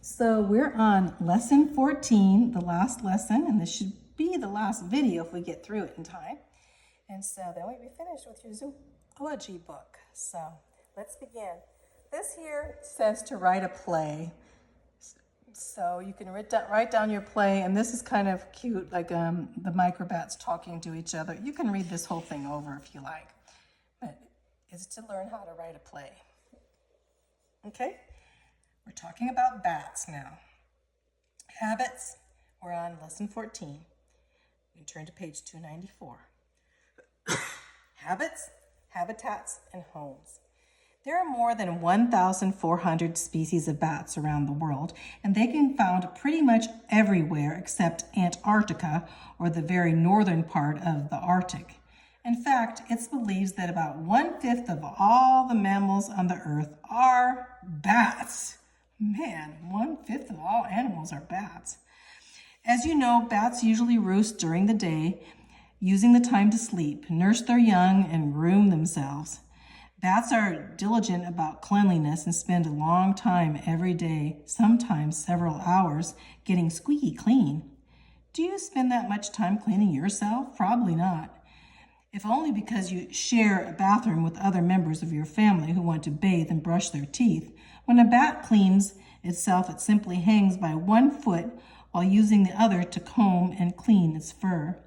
So we're on lesson 14, the last lesson, and this should be the last video if we get through it in time. And so then we'll be finished with your zoology book. So let's begin. This here says to write a play. So you can write down your play, and this is kind of cute, like the microbats talking to each other. You can read this whole thing over if you like, but it's to learn how to write a play. Okay? We're talking about bats now. Habits, we're on lesson 14. We turn to page 294. Habits, habitats, and homes. There are more than 1,400 species of bats around the world, and they can be found pretty much everywhere except Antarctica or the very northern part of the Arctic. In fact, it's believed that about 1/5 of all the mammals on the earth are bats. Man, 1/5 of all animals are bats. As you know, bats usually roost during the day, using the time to sleep, nurse their young, and groom themselves. Bats are diligent about cleanliness and spend a long time every day, sometimes several hours, getting squeaky clean. Do you spend that much time cleaning yourself? Probably not. If only because you share a bathroom with other members of your family who want to bathe and brush their teeth. When a bat cleans itself, it simply hangs by one foot while using the other to comb and clean its fur.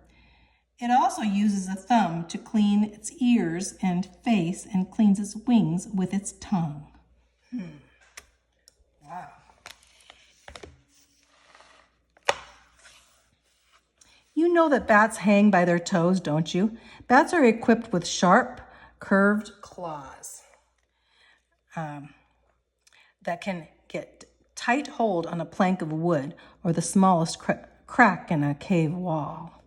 It also uses a thumb to clean its ears and face and cleans its wings with its tongue. Wow. You know that bats hang by their toes, don't you? Bats are equipped with sharp, curved claws that can get tight hold on a plank of wood or the smallest crack in a cave wall.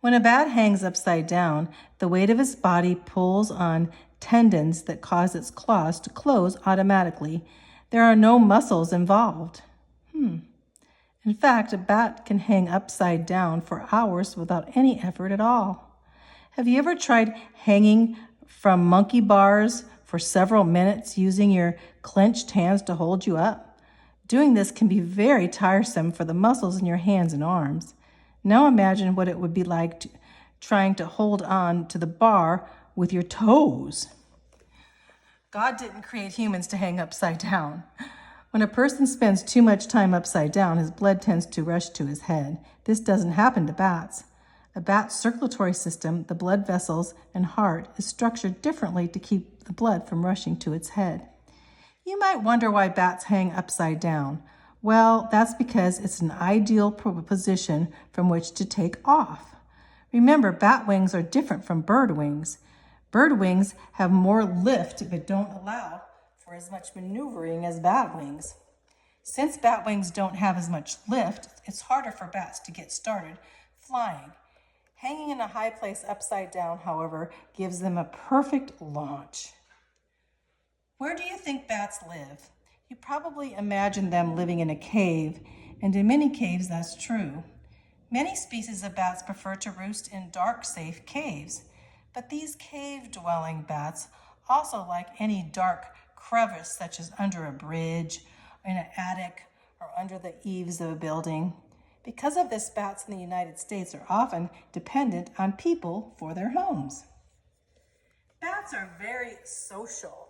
When a bat hangs upside down, the weight of its body pulls on tendons that cause its claws to close automatically. There are no muscles involved. In fact, a bat can hang upside down for hours without any effort at all. Have you ever tried hanging from monkey bars for several minutes using your clenched hands to hold you up? Doing this can be very tiresome for the muscles in your hands and arms. Now imagine what it would be like trying to hold on to the bar with your toes. God didn't create humans to hang upside down. When a person spends too much time upside down, his blood tends to rush to his head. This doesn't happen to bats. A bat's circulatory system, the blood vessels and heart, is structured differently to keep the blood from rushing to its head. You might wonder why bats hang upside down. Well, that's because it's an ideal position from which to take off. Remember, bat wings are different from bird wings. Bird wings have more lift but don't allow for as much maneuvering as bat wings. Since bat wings don't have as much lift, it's harder for bats to get started flying. Hanging in a high place upside down, however, gives them a perfect launch. Where do you think bats live? You probably imagine them living in a cave, and in many caves that's true. Many species of bats prefer to roost in dark, safe caves, but these cave-dwelling bats also like any dark crevice, such as under a bridge, in an attic, or under the eaves of a building. Because of this, bats in the United States are often dependent on people for their homes. Bats are very social.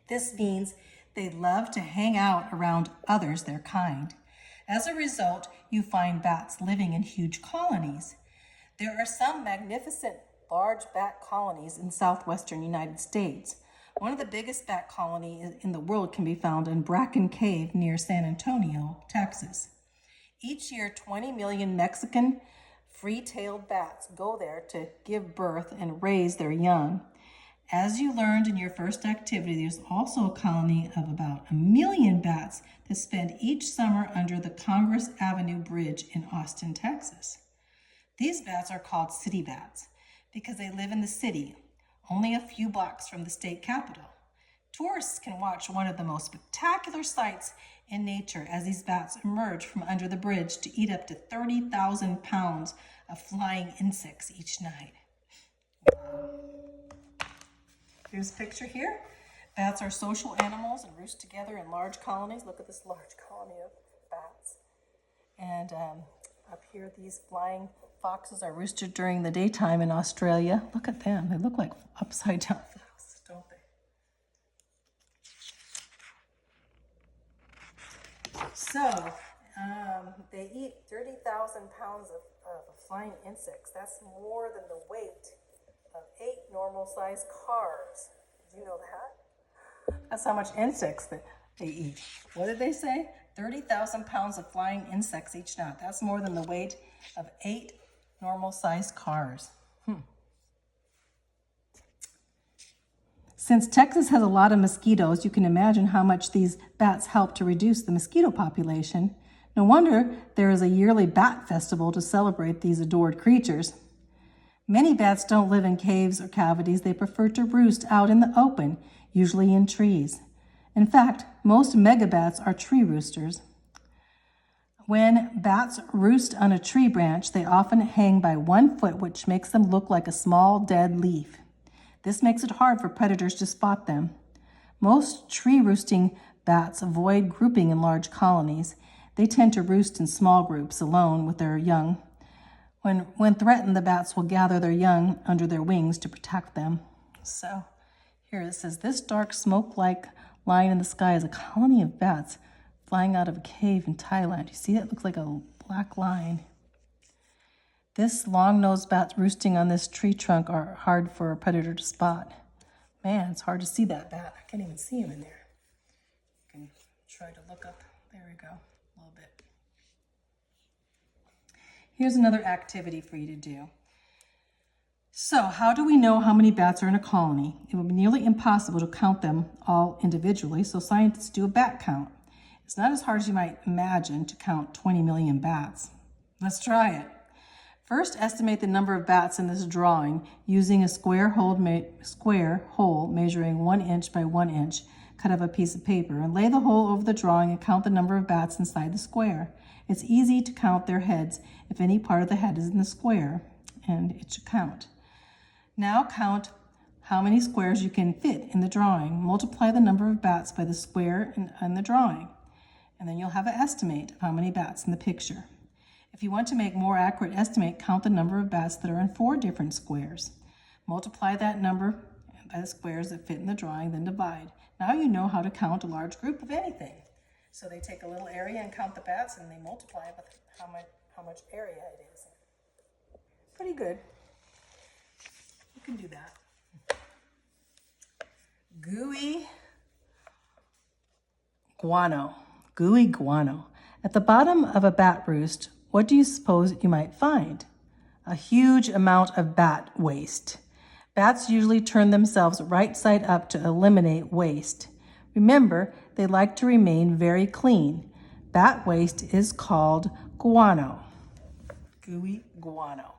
This means they love to hang out around others their kind. As a result, you find bats living in huge colonies. There are some magnificent large bat colonies in southwestern United States. One of the biggest bat colonies in the world can be found in Bracken Cave near San Antonio, Texas. Each year, 20 million Mexican free-tailed bats go there to give birth and raise their young. As you learned in your first activity, there's also a colony of about 1 million bats that spend each summer under the Congress Avenue Bridge in Austin, Texas. These bats are called city bats because they live in the city, only a few blocks from the state capitol. Tourists can watch one of the most spectacular sights in nature as these bats emerge from under the bridge to eat up to 30,000 pounds of flying insects each night. Here's a picture here. Bats are social animals and roost together in large colonies. Look at this large colony of bats. And up here, these flying foxes are roosted during the daytime in Australia. Look at them. They look like upside down foxes, don't they? So, they eat 30,000 pounds of flying insects. That's more than the weight of 8 normal-sized cars. Did you know that? That's how much insects that they eat. What did they say? 30,000 pounds of flying insects each night. That's more than the weight of 8 normal-sized cars. Since Texas has a lot of mosquitoes, you can imagine how much these bats help to reduce the mosquito population. No wonder there is a yearly bat festival to celebrate these adored creatures. Many bats don't live in caves or cavities. They prefer to roost out in the open, usually in trees. In fact, most megabats are tree roosters. When bats roost on a tree branch, they often hang by 1 foot, which makes them look like a small dead leaf. This makes it hard for predators to spot them. Most tree roosting bats avoid grouping in large colonies. They tend to roost in small groups alone with their young. When threatened, the bats will gather their young under their wings to protect them. So here it says, this dark smoke-like line in the sky is a colony of bats flying out of a cave in Thailand. You see, it looks like a black line. This long-nosed bat roosting on this tree trunk are hard for a predator to spot. Man, it's hard to see that bat. I can't even see him in there. You can try to look up. There we go, a little bit. Here's another activity for you to do. So, how do we know how many bats are in a colony? It would be nearly impossible to count them all individually, so scientists do a bat count. It's not as hard as you might imagine to count 20 million bats. Let's try it. First, estimate the number of bats in this drawing using a square hole measuring 1 inch by 1 inch cut of a piece of paper, and lay the hole over the drawing and count the number of bats inside the square. It's easy to count their heads if any part of the head is in the square, and it should count. Now count how many squares you can fit in the drawing. Multiply the number of bats by the square in the drawing, and then you'll have an estimate of how many bats in the picture. If you want to make a more accurate estimate, count the number of bats that are in 4 different squares. Multiply that number by the squares that fit in the drawing, then divide. Now you know how to count a large group of anything. So they take a little area and count the bats, and they multiply it with how much area it is. Pretty good. You can do that. Gooey guano. Gooey guano. At the bottom of a bat roost, what do you suppose you might find? A huge amount of bat waste. Bats usually turn themselves right side up to eliminate waste. Remember, they like to remain very clean. Bat waste is called guano. Gooey guano.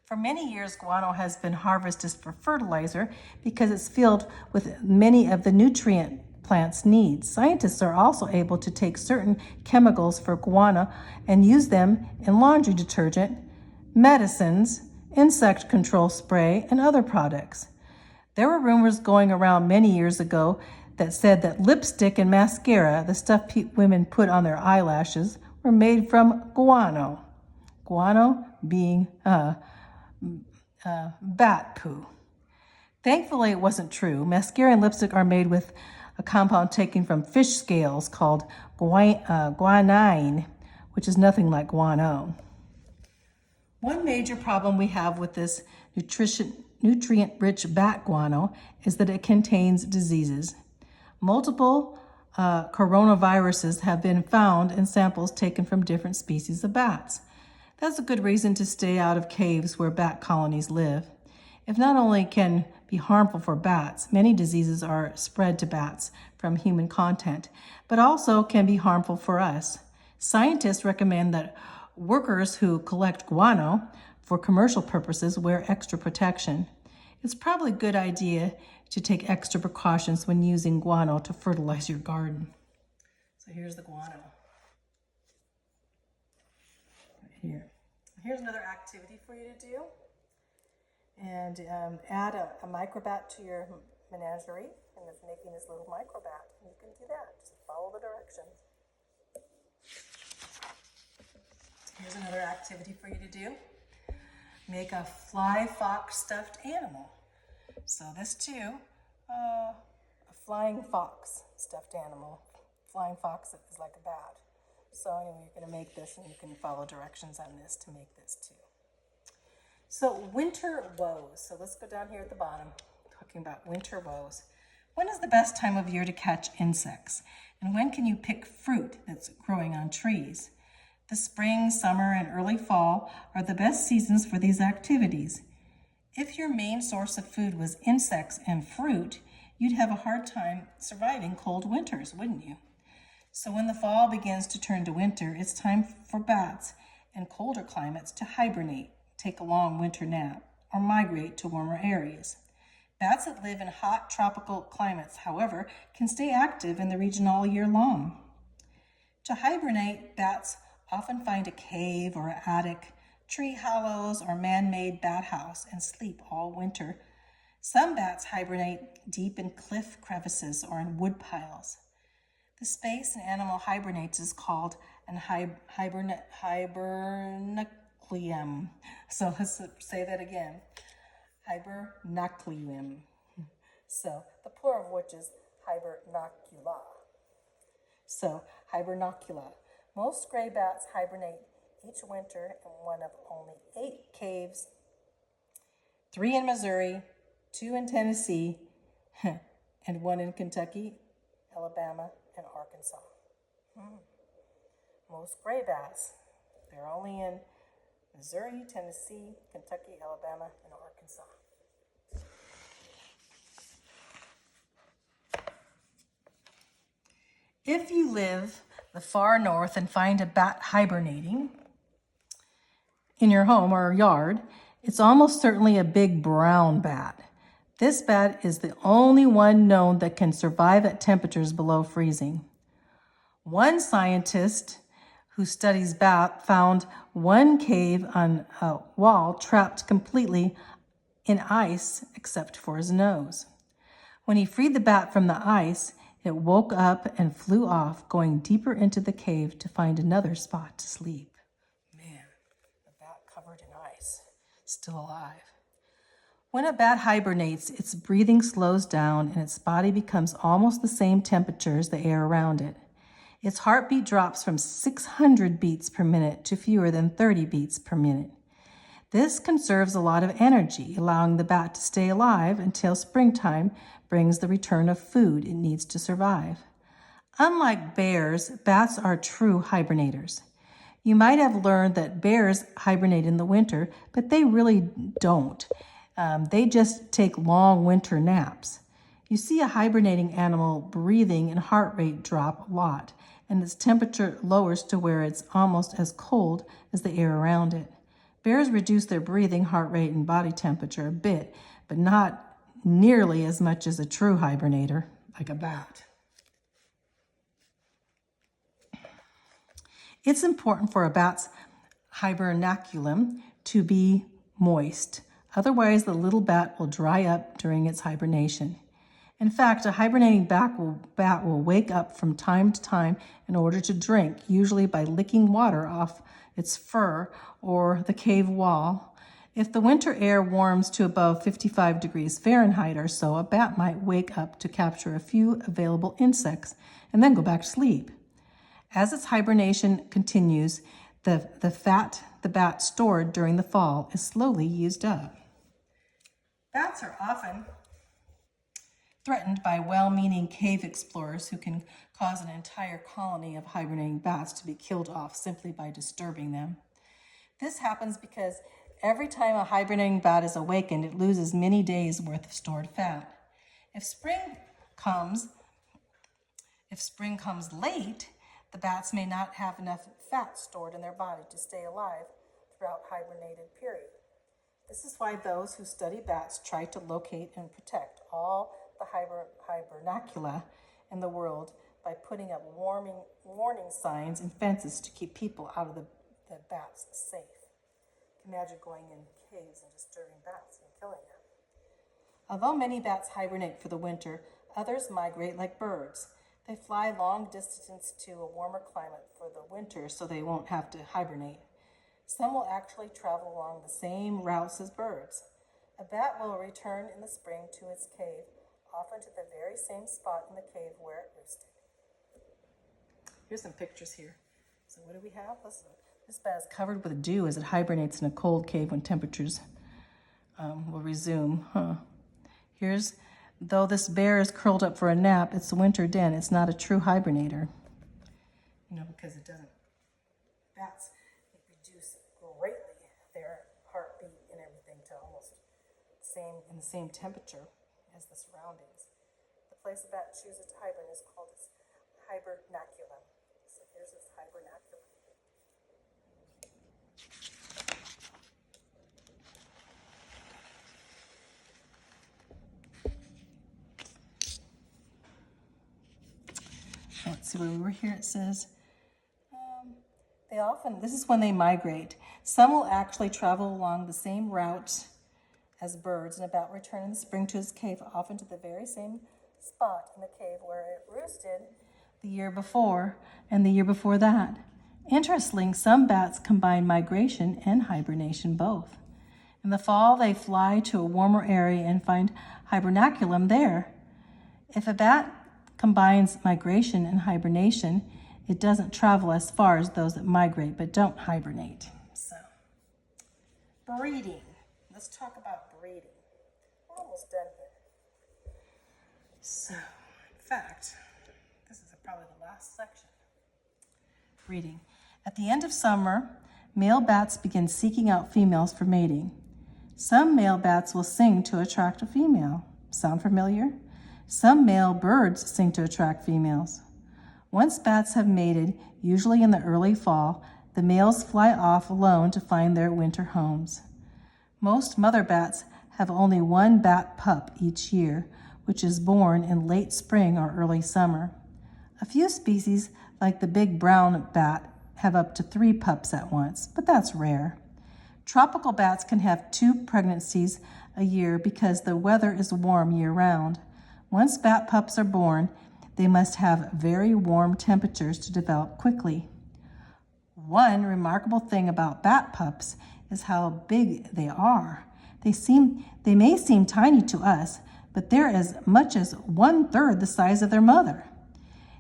For many years, guano has been harvested for fertilizer because it's filled with many of the nutrient plants need. Scientists are also able to take certain chemicals for guano and use them in laundry detergent, medicines, insect control spray, and other products. There were rumors going around many years ago that said that lipstick and mascara, the stuff women put on their eyelashes, were made from guano. Guano being bat poo. Thankfully, it wasn't true. Mascara and lipstick are made with a compound taken from fish scales called guanine, which is nothing like guano. One major problem we have with this nutrient-rich bat guano is that it contains diseases. Multiple coronaviruses have been found in samples taken from different species of bats. That's a good reason to stay out of caves where bat colonies live. It not only can be harmful for bats, many diseases are spread to bats from human contact, but also can be harmful for us. Scientists recommend that workers who collect guano for commercial purposes wear extra protection. It's probably a good idea to take extra precautions when using guano to fertilize your garden. So here's the guano. Right here. Here's another activity for you to do. And add a microbat to your menagerie and is making his little microbat. And you can do that. Just follow the directions. Here's another activity for you to do. Make a fly fox stuffed animal. So this too, a flying fox stuffed animal. Flying fox is like a bat. So anyway, you're going to make this and you can follow directions on this to make this too. So winter woes. So let's go down here at the bottom, talking about winter woes. When is the best time of year to catch insects? And when can you pick fruit that's growing on trees? The spring, summer, and early fall are the best seasons for these activities. If your main source of food was insects and fruit, you'd have a hard time surviving cold winters, wouldn't you? So when the fall begins to turn to winter, it's time for bats in colder climates to hibernate, take a long winter nap, or migrate to warmer areas. Bats that live in hot tropical climates, however, can stay active in the region all year long. To hibernate, bats often find a cave or attic, tree hollows, or man-made bat house and sleep all winter. Some bats hibernate deep in cliff crevices or in wood piles. The space an animal hibernates is called an hibernaculium. So let's say that again. Hibernaculium. So the plural of which is hibernacula. So hibernacula. Most gray bats hibernate each winter in one of only 8 caves, 3 in Missouri, 2 in Tennessee, and 1 in Kentucky, Alabama, and Arkansas. Most gray bats, they're only in Missouri, Tennessee, Kentucky, Alabama, and Arkansas. If you live the far north and find a bat hibernating in your home or yard, it's almost certainly a big brown bat. This bat is the only one known that can survive at temperatures below freezing. One scientist who studies bat found one cave on a wall trapped completely in ice except for his nose. When he freed the bat from the ice, it woke up and flew off, going deeper into the cave to find another spot to sleep. Man, a bat covered in ice, still alive. When a bat hibernates, its breathing slows down and its body becomes almost the same temperature as the air around it. Its heartbeat drops from 600 beats per minute to fewer than 30 beats per minute. This conserves a lot of energy, allowing the bat to stay alive until springtime brings the return of food it needs to survive. Unlike bears, bats are true hibernators. You might have learned that bears hibernate in the winter, but they really don't. They just take long winter naps. You see a hibernating animal breathing and heart rate drop a lot, and its temperature lowers to where it's almost as cold as the air around it. Bears reduce their breathing, heart rate, and body temperature a bit, but not nearly as much as a true hibernator, like a bat. It's important for a bat's hibernaculum to be moist. Otherwise, the little bat will dry up during its hibernation. In fact, a hibernating bat will wake up from time to time in order to drink, usually by licking water off its fur or the cave wall. If the winter air warms to above 55 degrees Fahrenheit or so, a bat might wake up to capture a few available insects and then go back to sleep. As its hibernation continues, the fat the bat stored during the fall is slowly used up. Bats are often threatened by well-meaning cave explorers who can cause an entire colony of hibernating bats to be killed off simply by disturbing them. This happens because every time a hibernating bat is awakened, it loses many days' worth of stored fat. If spring comes late, the bats may not have enough fat stored in their body to stay alive throughout hibernated period. This is why those who study bats try to locate and protect all the hibernacula in the world by putting up warning signs and fences to keep people out of the bats safe. Imagine going in caves and disturbing bats and killing them. Although many bats hibernate for the winter, others migrate like birds. They fly long distance to a warmer climate for the winter so they won't have to hibernate. Some will actually travel along the same routes as birds. A bat will return in the spring to its cave, often to the very same spot in the cave where it roosted. Here's some pictures here. So what do we have? Listen, this bat is covered with dew as it hibernates in a cold cave when temperatures will resume. Though this bear is curled up for a nap, it's a winter den. It's not a true hibernator. Because it doesn't. Bats reduce greatly their heartbeat and everything to almost in the same temperature as the surroundings. The place a bat chooses to hibernate is called its hibernaculum. So here's its hibernaculum. Let's see where we were here. It says, this is when they migrate. Some will actually travel along the same route as birds and about return in the spring to its cave, often to the very same spot in the cave where it roosted the year before and the year before that. Interestingly, some bats combine migration and hibernation both. In the fall, they fly to a warmer area and find hibernaculum there. If a bat combines migration and hibernation, it doesn't travel as far as those that migrate but don't hibernate. So, breeding. Let's talk about breeding. We're almost done here. So, in fact, this is probably the last section. Breeding. At the end of summer, male bats begin seeking out females for mating. Some male bats will sing to attract a female. Sound familiar? Some male birds sing to attract females. Once bats have mated, usually in the early fall, the males fly off alone to find their winter homes. Most mother bats have only one bat pup each year, which is born in late spring or early summer. A few species, like the big brown bat, have up to 3 pups at once, but that's rare. Tropical bats can have 2 pregnancies a year because the weather is warm year-round. Once bat pups are born, they must have very warm temperatures to develop quickly. One remarkable thing about bat pups is how big they are. They may seem tiny to us, but they're as much as 1/3 the size of their mother.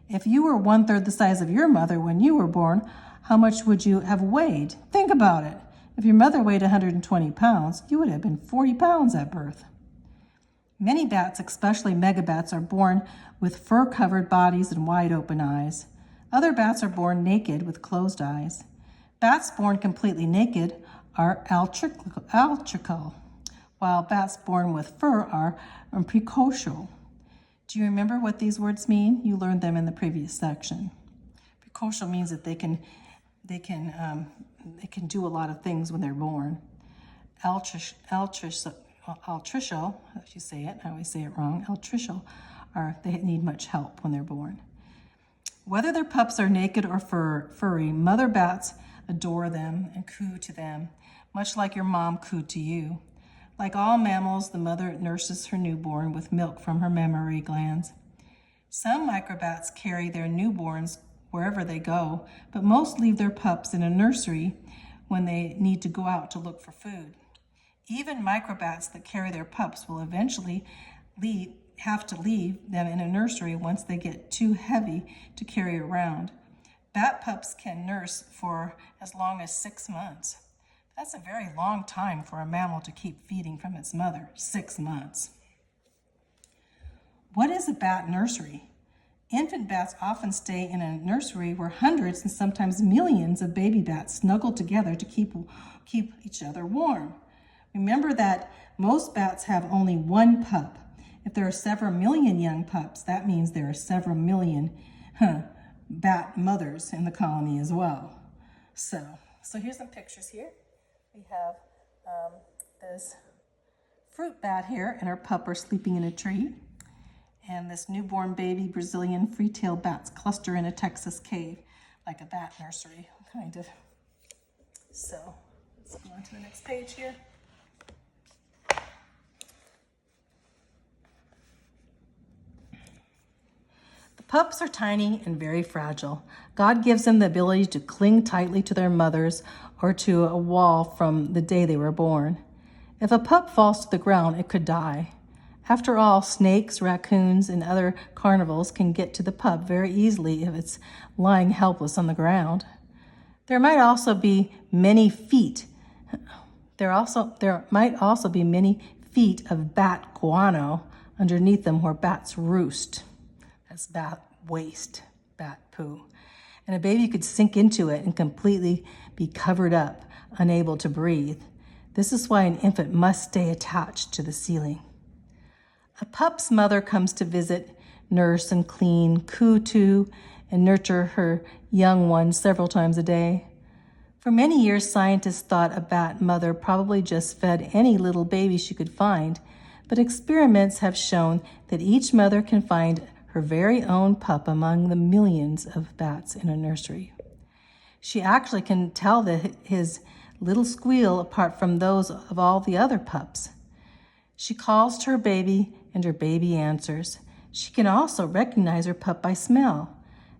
If you were 1/3 the size of your mother when you were born, how much would you have weighed? Think about it. If your mother weighed 120 pounds, you would have been 40 pounds at birth. Many bats, especially megabats, are born with fur-covered bodies and wide-open eyes. Other bats are born naked with closed eyes. Bats born completely naked are altrical, while bats born with fur are precocial. Do you remember what these words mean? You learned them in the previous section. Precocial means that they can do a lot of things when they're born. Altricial, if you say it, I always say it wrong. Altricial they need much help when they're born. Whether their pups are naked or furry, mother bats adore them and coo to them, much like your mom cooed to you. Like all mammals, the mother nurses her newborn with milk from her mammary glands. Some microbats carry their newborns wherever they go, but most leave their pups in a nursery when they need to go out to look for food. Even microbats that carry their pups will eventually have to leave them in a nursery once they get too heavy to carry around. Bat pups can nurse for as long as 6 months. That's a very long time for a mammal to keep feeding from its mother, 6 months. What is a bat nursery? Infant bats often stay in a nursery where hundreds and sometimes millions of baby bats snuggle together to keep each other warm. Remember that most bats have only one pup. If there are several million young pups, that means there are several million bat mothers in the colony as well. So here's some pictures here. We have this fruit bat here, and her pup are sleeping in a tree. And this newborn baby Brazilian free-tailed bats cluster in a Texas cave, like a bat nursery, kind of. So let's go on to the next page here. Pups are tiny and very fragile. God gives them the ability to cling tightly to their mothers or to a wall from the day they were born. If a pup falls to the ground, it could die. After all, snakes, raccoons, and other carnivores can get to the pup very easily if it's lying helpless on the ground. There might also be many feet. There might also be many feet of bat guano underneath them where bats roost. That's bat waste, bat poo. And a baby could sink into it and completely be covered up, unable to breathe. This is why an infant must stay attached to the ceiling. A pup's mother comes to visit, nurse and clean, coo to, and nurture her young ones several times a day. For many years, scientists thought a bat mother probably just fed any little baby she could find, but experiments have shown that each mother can find her very own pup among the millions of bats in a nursery. She actually can tell his little squeal apart from those of all the other pups. She calls to her baby, and her baby answers. She can also recognize her pup by smell.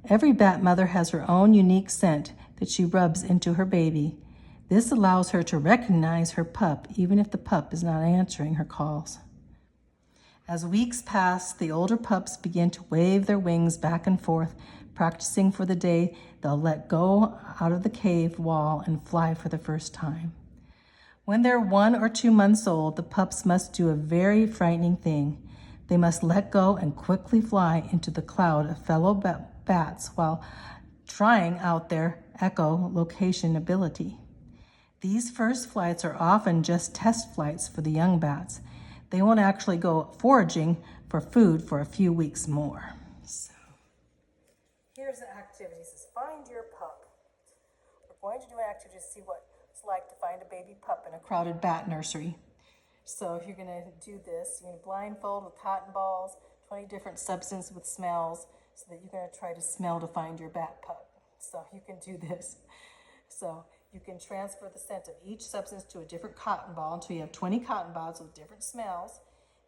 Every bat mother has her own unique scent that she rubs into her baby. This allows her to recognize her pup even if the pup is not answering her calls. As weeks pass, the older pups begin to wave their wings back and forth, practicing for the day they'll let go out of the cave wall and fly for the first time. When they're 1 or 2 months old, the pups must do a very frightening thing. They must let go and quickly fly into the cloud of fellow bats while trying out their echolocation ability. These first flights are often just test flights for the young bats. They won't actually go foraging for food for a few weeks more. So, here's the activities. Find your pup. We're going to do an activity to see what it's like to find a baby pup in a crowded bat nursery. So if you're going to do this, you're going to blindfold with cotton balls, 20 different substances with smells, so that you're going to try to smell to find your bat pup. So you can do this. So you can transfer the scent of each substance to a different cotton ball until you have 20 cotton balls with different smells,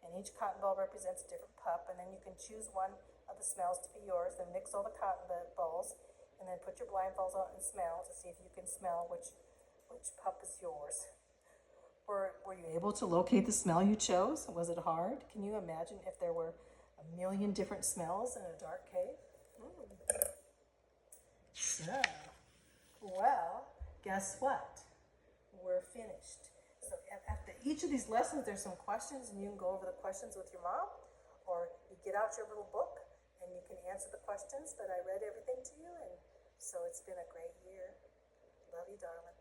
and each cotton ball represents a different pup, and then you can choose one of the smells to be yours, then mix all the cotton balls, and then put your blindfolds on and smell to see if you can smell which pup is yours. Were you able to locate the smell you chose? Was it hard? Can you imagine if there were 1 million different smells in a dark cave? So, well, guess what? We're finished. So after each of these lessons, there's some questions, and you can go over the questions with your mom, or you get out your little book and you can answer the questions, but I read everything to you, and so it's been a great year. Love you, darling.